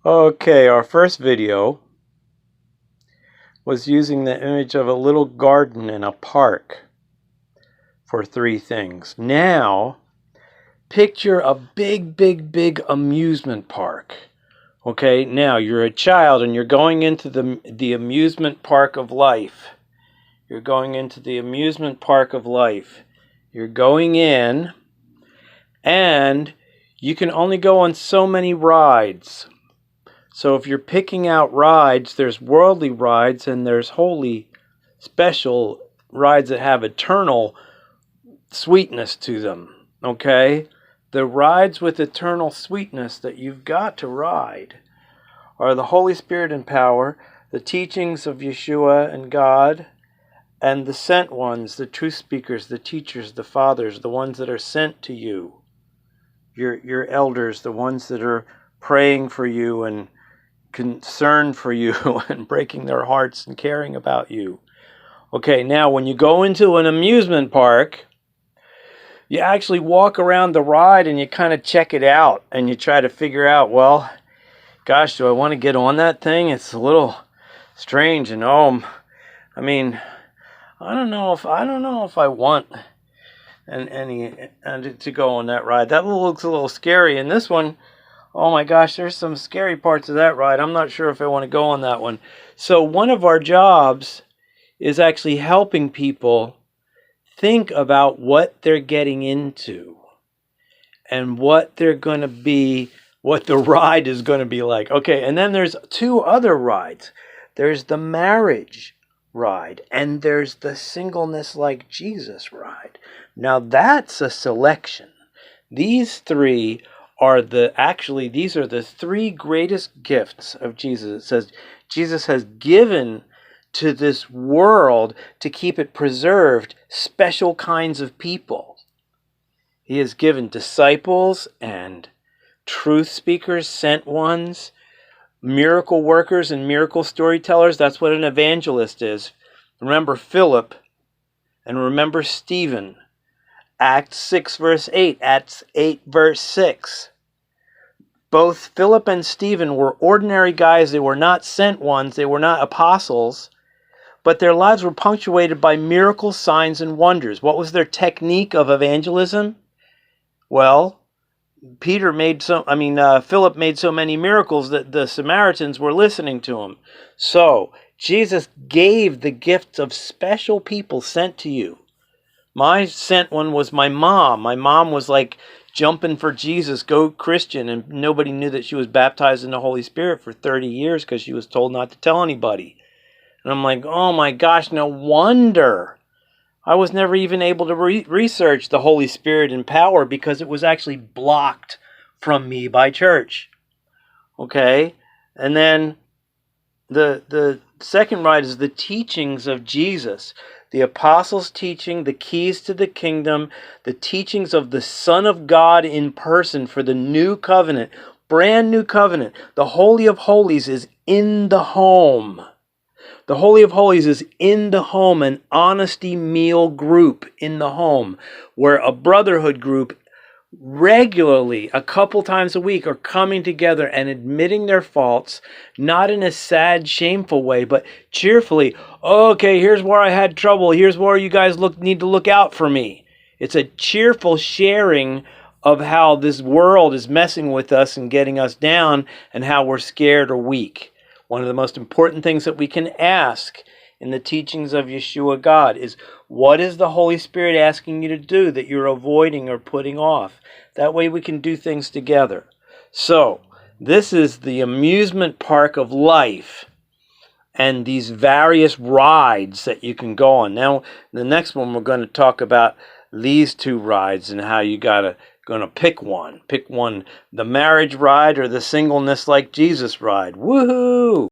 Okay, our first video was using the image of a little garden in a park for 3 things. Now, picture a big amusement park. Okay, now you're a child and you're going into the amusement park of life. You're going into the amusement park of life. You're going in, and you can only go on so many rides. So if you're picking out rides, there's worldly rides and there's holy, special rides that have eternal sweetness to them, okay? The rides with eternal sweetness that you've got to ride are the Holy Spirit and power, the teachings of Yeshua and God, and the sent ones, the truth speakers, the teachers, the fathers, the ones that are sent to you, your elders, the ones that are praying for you and concerned for you and breaking their hearts and caring about you. Okay, now when you go into an amusement park, you actually walk around the ride and you kind of check it out and you try to figure out, well, gosh, do I want to get on that thing? It's a little strange, and I mean, I don't know if I want to go on that ride. That looks a little scary. And this one, oh my gosh, there's some scary parts of that ride. I'm not sure if I want to go on that one. So one of our jobs is actually helping people think about what they're getting into and what they're going to be, what the ride is going to be like. Okay, and then there's 2 other rides. There's the marriage ride and there's the singleness like Jesus ride. Now that's a selection. These 3 are these are the 3 greatest gifts of Jesus. It says Jesus has given to this world to keep it preserved special kinds of people. He has given disciples and truth speakers, sent ones, miracle workers and miracle storytellers. That's what an evangelist is. Remember Philip and remember Stephen. Acts 6 verse 8, Acts 8 verse 6. Both Philip and Stephen were ordinary guys. They were not sent ones. They were not apostles. But their lives were punctuated by miracles, signs, and wonders. What was their technique of evangelism? Well, Philip made so many miracles that the Samaritans were listening to him. So, Jesus gave the gifts of special people sent to you. My sent one was my mom. My mom was like jumping for Jesus, go Christian, and nobody knew that she was baptized in the Holy Spirit for 30 years because she was told not to tell anybody. And I'm like, oh my gosh, no wonder. I was never even able to research the Holy Spirit and power because it was actually blocked from me by church. Okay? And then the second ride is the teachings of Jesus. The apostles' teaching, the keys to the kingdom, the teachings of the Son of God in person for the new covenant, brand new covenant. The Holy of Holies is in the home. The Holy of Holies is in the home, an honesty meal group in the home, where a brotherhood group regularly, a couple times a week, are coming together and admitting their faults, not in a sad, shameful way, but cheerfully. Okay, here's where I had trouble. Here's where you guys need to look out for me. It's a cheerful sharing of how this world is messing with us and getting us down and how we're scared or weak. One of the most important things that we can ask in the teachings of Yeshua God is, what is the Holy Spirit asking you to do that you're avoiding or putting off? That way we can do things together. So, this is the amusement park of life and these various rides that you can go on. Now, the next one we're going to talk about these 2 rides and how you going to pick one. Pick one, the marriage ride or the singleness like Jesus ride. Woohoo!